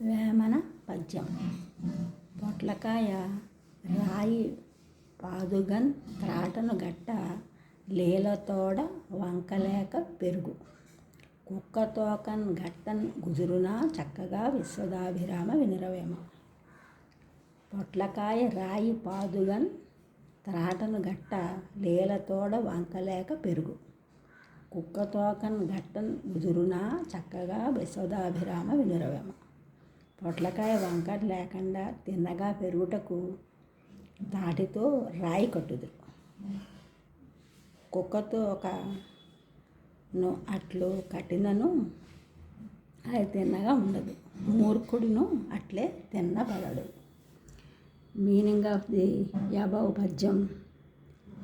వేమన పద్యం. పొట్లకాయ రాయి పాదుగన్ త్రాటను గట్ట లీలతోడ వంకలేక పెరుగు కుక్కతోకన్ గట్టన్ గుజురునా చక్కగా విశ్వదాభిరామ వినురవేమ. పొట్లకాయ రాయి పాదుగన్ త్రాటను గట్ట లీలతోడ వంకలేక పెరుగు కుక్కతోకన్ గట్టన్ గుజురునా చక్కగా విశ్వదాభిరామ వినురవేమ. పొట్లకాయ వంకర లేకుండా తిన్నగా పెరుగుటకు తాటితో రాయి కట్టుదురు. కుక్కతో ఒకను అట్లు కట్టినను అది తిన్నగా ఉండదు. మూర్ఖుడును అట్లే తిన్నబడడు. మీనింగ్ ఆఫ్ ది అబవ్ పద్యం.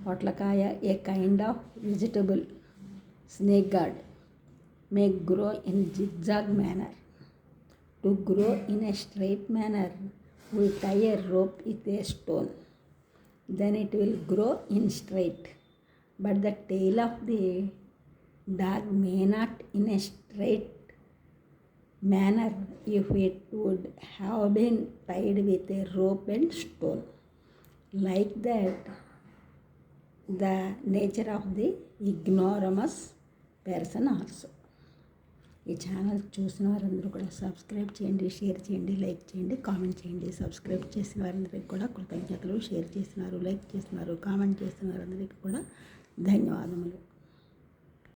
పొట్లకాయ a kind of vegetable snake gourd may grow in zigzag manner. To grow in a straight manner, we tie a rope with a stone. Then it will grow in straight. But the tail of the dog may not in a straight manner if it would have been tied with a rope and stone. Like that, the nature of the ignoramus person also. ఈ channel చూసిన వారందరూ కూడా subscribe చేయండి, share చేయండి, like చేయండి, comment చేయండి. Subscribe చేసిన వారందరికీ కూడా కృతజ్ఞతలు. షేర్ చేసినారు, లైక్ చేసినారు, కామెంట్ చేసిన వారందరికీ కూడా ధన్యవాదములు.